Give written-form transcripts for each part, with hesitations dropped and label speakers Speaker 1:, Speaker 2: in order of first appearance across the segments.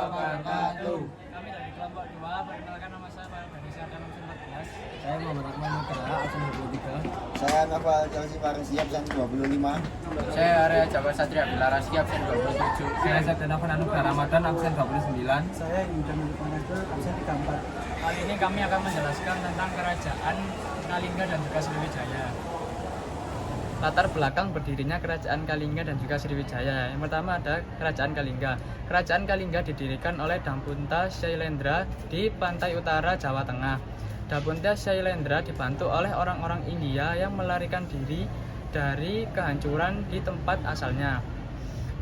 Speaker 1: wabarakatuh.
Speaker 2: Kami dari kelompok 2, perkenalkan nama saya Pak Ganesha Adam 14.
Speaker 1: Saya Muhammad Akmal Nugraha, absen 23.
Speaker 3: Saya Noval Chelsea Farisi, absen 25.
Speaker 4: Saya Arya Jawa Satria Bilarasi, absen 27.
Speaker 1: Saya Sabdana Anugrah Ramadan, absen 29.
Speaker 5: Saya Yuda Milupanado, absen 34.
Speaker 2: Kali ini kami akan menjelaskan tentang kerajaan Kalingga dan juga Sriwijaya. Latar belakang berdirinya kerajaan Kalingga dan juga Sriwijaya. Yang pertama ada kerajaan Kalingga. Kerajaan Kalingga didirikan oleh Dapunta Shailendra di pantai utara Jawa Tengah. Dapunta Shailendra dibantu oleh orang-orang India yang melarikan diri dari kehancuran di tempat asalnya.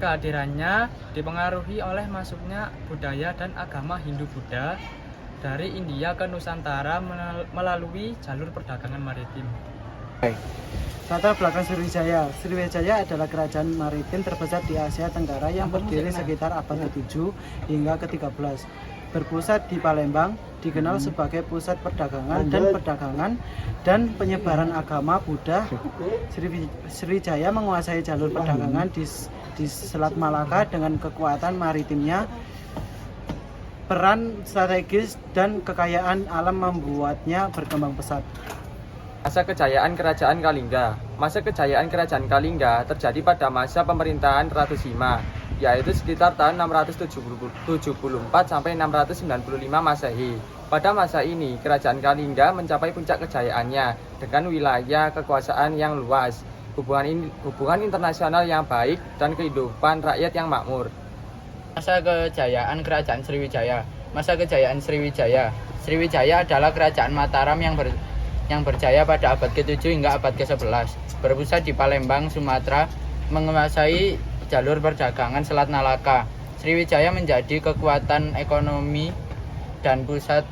Speaker 2: Kehadirannya dipengaruhi oleh masuknya budaya dan agama Hindu-Buddha dari India ke Nusantara melalui jalur perdagangan maritim.
Speaker 5: Latar belakang Sriwijaya. Sriwijaya adalah kerajaan maritim terbesar di Asia Tenggara yang berdiri sekitar abad ke-7 hingga ke-13. Berpusat di Palembang, dikenal sebagai pusat perdagangan dan penyebaran agama Buddha. Sriwijaya menguasai jalur perdagangan di Selat Malaka dengan kekuatan maritimnya. Peran strategis dan kekayaan alam membuatnya berkembang pesat.
Speaker 4: Masa kejayaan Kerajaan Kalingga. Masa kejayaan Kerajaan Kalingga terjadi pada masa pemerintahan Ratu Sima, yaitu sekitar tahun 674 sampai 695 Masehi. Pada masa ini, Kerajaan Kalingga mencapai puncak kejayaannya dengan wilayah kekuasaan yang luas, hubungan internasional yang baik, dan kehidupan rakyat yang makmur. Masa kejayaan Kerajaan Sriwijaya. Masa kejayaan Sriwijaya. Sriwijaya adalah kerajaan Mataram yang berjaya pada abad ke-7 hingga abad ke-11. Berpusat di Palembang, Sumatera, menguasai jalur perdagangan Selat Malaka. Sriwijaya menjadi kekuatan ekonomi dan pusat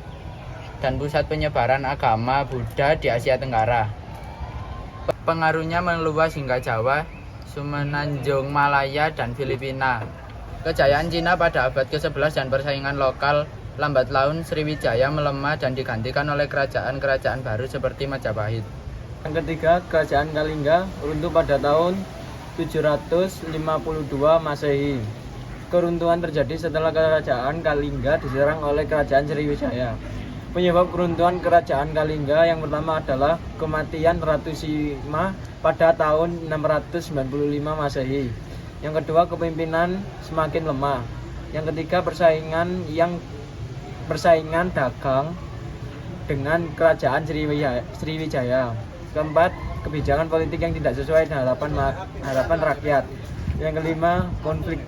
Speaker 4: penyebaran agama Buddha di Asia Tenggara. Pengaruhnya meluas hingga Jawa, Semenanjung Malaya, dan Filipina. Kejayaan Cina pada abad ke-11 dan persaingan lokal lambat laun Sriwijaya melemah dan digantikan oleh kerajaan-kerajaan baru seperti Majapahit.
Speaker 1: Yang ketiga, kerajaan Kalingga runtuh pada tahun 752 Masehi. Keruntuhan terjadi setelah kerajaan Kalingga diserang oleh kerajaan Sriwijaya. Penyebab keruntuhan kerajaan Kalingga yang pertama adalah kematian Ratu Sima pada tahun 695 Masehi. Yang kedua, kepemimpinan semakin lemah. Yang ketiga, persaingan dagang dengan kerajaan Sriwijaya. Keempat, kebijakan politik yang tidak sesuai dengan harapan rakyat. Yang kelima, konflik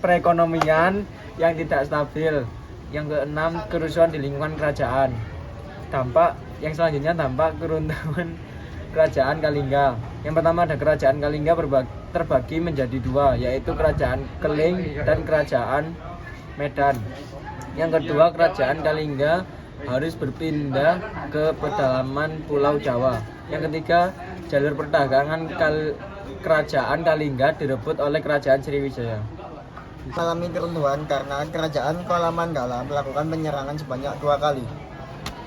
Speaker 1: perekonomian yang tidak stabil. Yang keenam, kerusuhan di lingkungan kerajaan. Dampak keruntuhan kerajaan Kalingga. Yang pertama ada kerajaan Kalingga terbagi menjadi dua, yaitu kerajaan Keling dan kerajaan Medan. Yang kedua, kerajaan Kalingga harus berpindah ke pedalaman Pulau Jawa. Yang ketiga, jalur perdagangan kerajaan Kalingga direbut oleh kerajaan Sriwijaya.
Speaker 3: Mengalami keruntuhan karena kerajaan Kuala Manggala melakukan penyerangan sebanyak 2 kali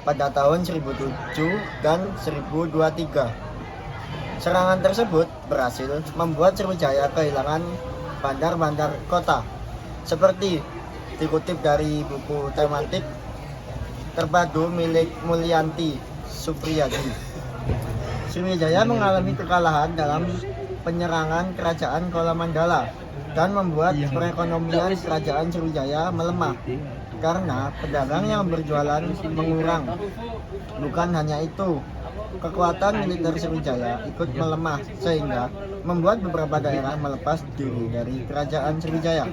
Speaker 3: pada tahun 1007 dan 1023. Serangan tersebut berhasil membuat Sriwijaya kehilangan bandar-bandar kota, seperti dikutip dari buku tematik terpadu milik Mulyanti Supriyadi. Sriwijaya mengalami kekalahan dalam penyerangan kerajaan Kuala Manggala dan membuat perekonomian kerajaan Sriwijaya melemah karena pedagang yang berjualan mengurang. Bukan hanya itu, kekuatan militer Sriwijaya ikut melemah sehingga membuat beberapa daerah melepas diri dari kerajaan Sriwijaya.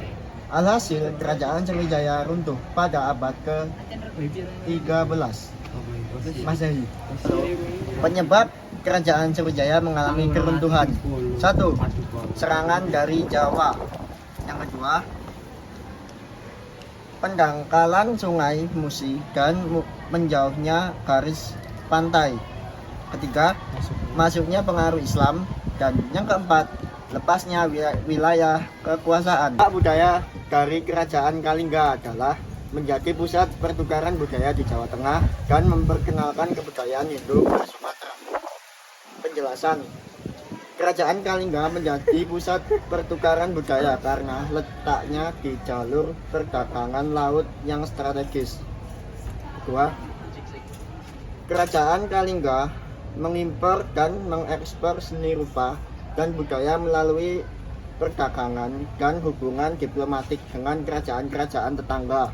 Speaker 3: Alhasil, kerajaan Sriwijaya runtuh pada abad ke-13 Masehi. Penyebab kerajaan Sriwijaya mengalami keruntuhan. 1. Serangan dari Jawa. Yang kedua, pendangkalan sungai Musi dan menjauhnya garis pantai. Ketiga, masuknya pengaruh Islam. Dan yang keempat, lepasnya wilayah kekuasaan. Budaya dari kerajaan Kalingga adalah menjadi pusat pertukaran budaya di Jawa Tengah dan memperkenalkan kebudayaan Hindu di Sumatera. Penjelasan. Kerajaan Kalingga menjadi pusat pertukaran budaya karena letaknya di jalur perdagangan laut yang strategis. Kedua, Kerajaan Kalingga mengimpor dan mengekspor seni rupa dan budaya melalui perdagangan dan hubungan diplomatik dengan kerajaan-kerajaan tetangga.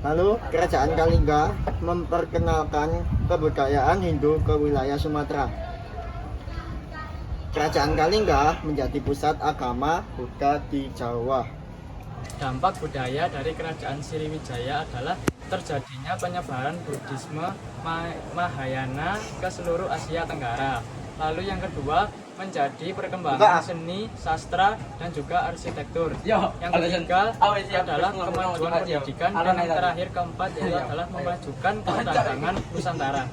Speaker 3: Lalu, Kerajaan Kalingga memperkenalkan kebudayaan Hindu ke wilayah Sumatera. Kerajaan Kalingga menjadi pusat agama Buddha di Jawa.
Speaker 2: Dampak budaya dari kerajaan Sriwijaya adalah terjadinya penyebaran Buddhisme Mahayana ke seluruh Asia Tenggara. Lalu yang kedua, menjadi perkembangan seni, sastra, dan juga arsitektur. Yang ketiga adalah kemajuan pendidikan, dan yang terakhir keempat yaitu adalah memajukan perdagangan Nusantara.